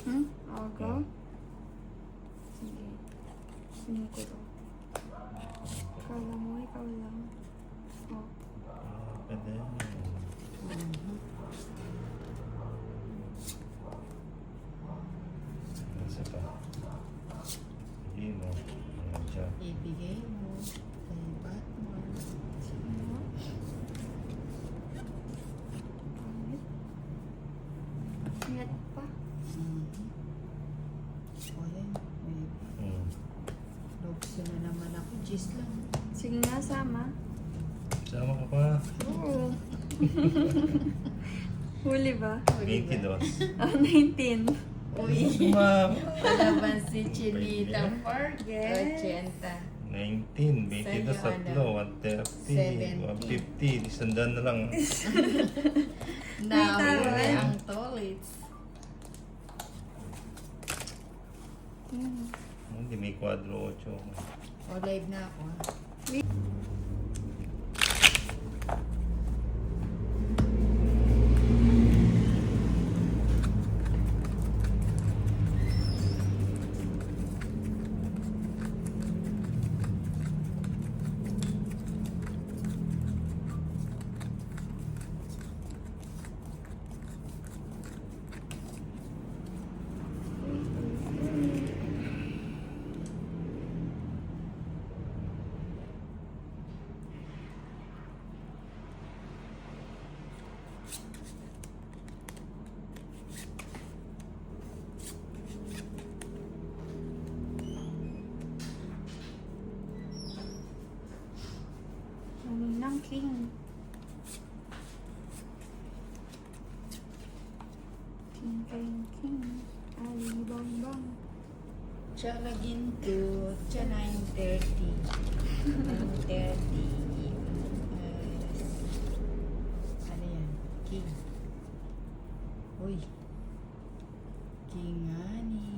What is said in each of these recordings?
Aga? Sige. Sino ko to? Kala mo, ikaw lang. Oh. Pwede yan. Isa pa. Hindi mo. Ayan siya. Ibigay mo kay Batman. Sino? Pangit. Ingat pa. O yan, baby. Lobso na naman ako. Gis lang. Sige nga, sama. Sama ka pa. Oo. Huli ba? 22. Oh, 19. Uy. Ma'am. Palaban si Chinita Forget. 80. 19, 22 sa tatlo, 130, 150, isandaan na lang. Nahuli ang tolits. Hindi may kwadro 8. O, live na ako. Maninang king. King. Alibambang. Tsaka ginto. Tsaka 9:30. 9:30. Ano yan? King. Uy. King ani.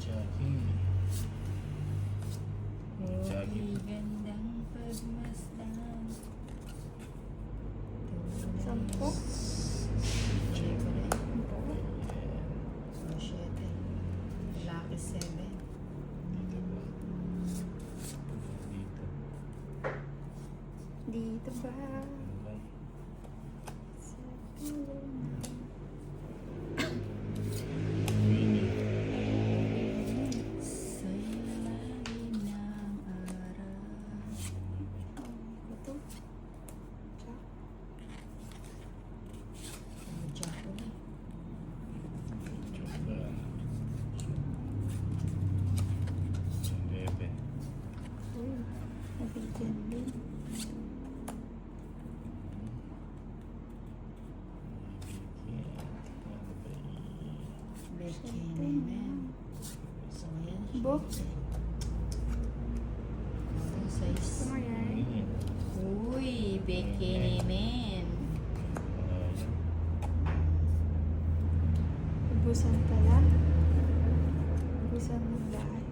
Jackie. Jackie. Uy, gandang pagmasdan. 10. Check ko na. Oh, shit. Lucky 7. Dito ba? Sa pulo na. Sa ilalim ng araw. Ito. Jack. Oh, Jack ulit. Uy, nabigyan din. Bikini man. So, yan. Book. Ito, size. Kumayan. Uy, bikini man. Ubusan pala. Ubusan ng lahat.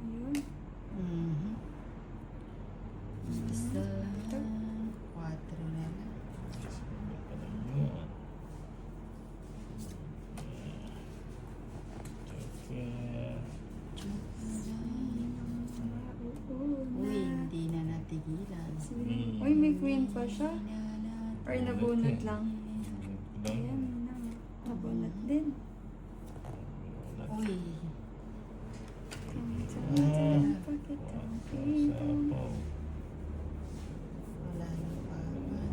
Ayun. Isa lang. 4 na lang. Uy, hindi na natigilan. Uy, may queen pa siya. Or nabunot lang. Lang. Ayan, nabunot din. Uy. Bakit ang pito? Wala nang paman.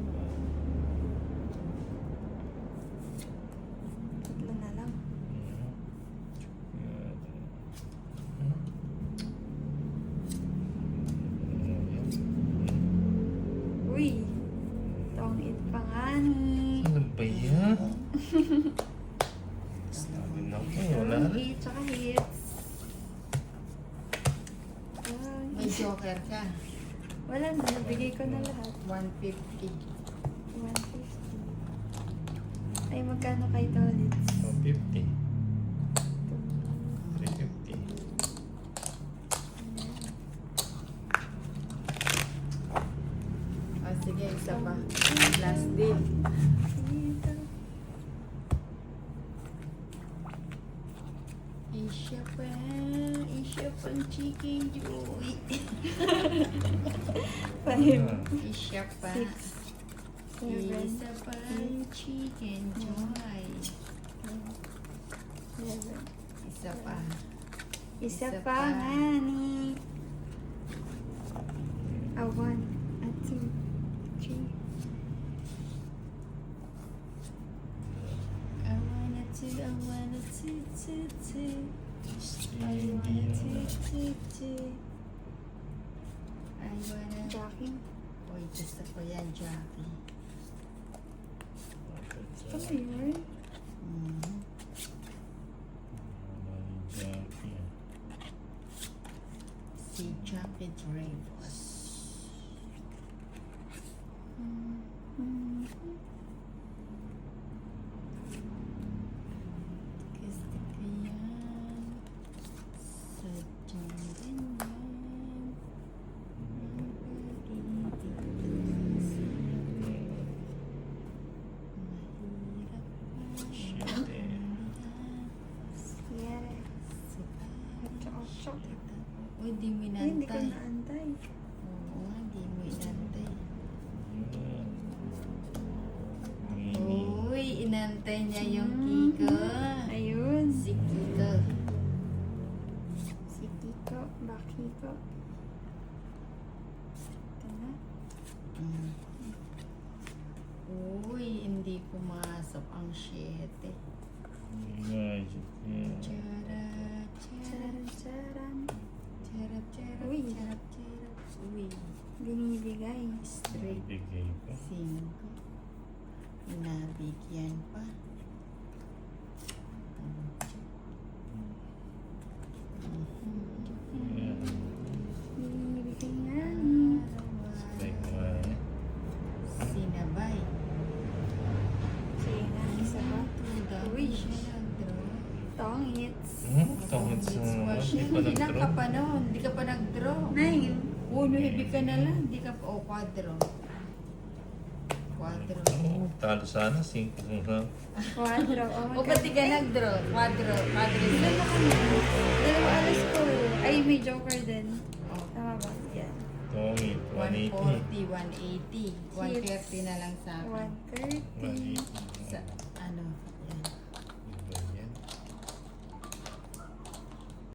Tatlo na lang. Yeah. Uy, Tongit pa nga ni. Ano ba yan? Sabi na ko, wala rin. Hit, tsaka hits. Ay, May joker ka. wala na, nabigay ko na lahat. 150. 150. Ay, magkano kay Tolits? 150. 350. O sige, isa pa. Last deal. Isya pang chicken joy. Five, Isya pa. six, seven, Isa pang chicken joy. 11. Isa pa. Isa Isa pa pa. nga ni. A 1, a 2, 3. I wanna to. I wanna Jackie. Uy, gusto ko yan, Jackie. Gusto mo yun? Mhm. Si Jackie Dreyfus. Gusto ko yan. Sadyang ganyan. Mahirap pa. Sierra. Ocho. Uy, di mo Ay, hindi ko inantay. naantay. Oo nga, di mo inantay. Mini. Uy, inantay niya yung Kiko. Ayun. Si Kiko. Si Kiko. Bakiko. Ito na. Mm. Uy, hindi pumasok ang 7. Magic yan. Charap, charap, Charan, charan. charap, charap, Uy. charap, charap. Uy, Binibigay. straight Bigay ko. 5. Nabigyan pa. Yan. Binibigay nga ni. Strike mo yan. Sinabay. Sige nga, isa pa. Uy, siya nag-draw. Tongits. Tungkol sa Hindi mga lang ka pa noon. Hindi ka pa nag-draw. 9. Uno, ibig ka na lang. Hindi ka pa. O, 4. 4. Oh, talo sana, 5 na. 4. O, ba't di ka nag-draw? 4. 4. Ilan na kami? Dalawa alas ko. Ay, may joker din. O, Tama ba? Yan. Tongit, 180. 140, 180. 130 na lang sa akin. 130. 180. Sa,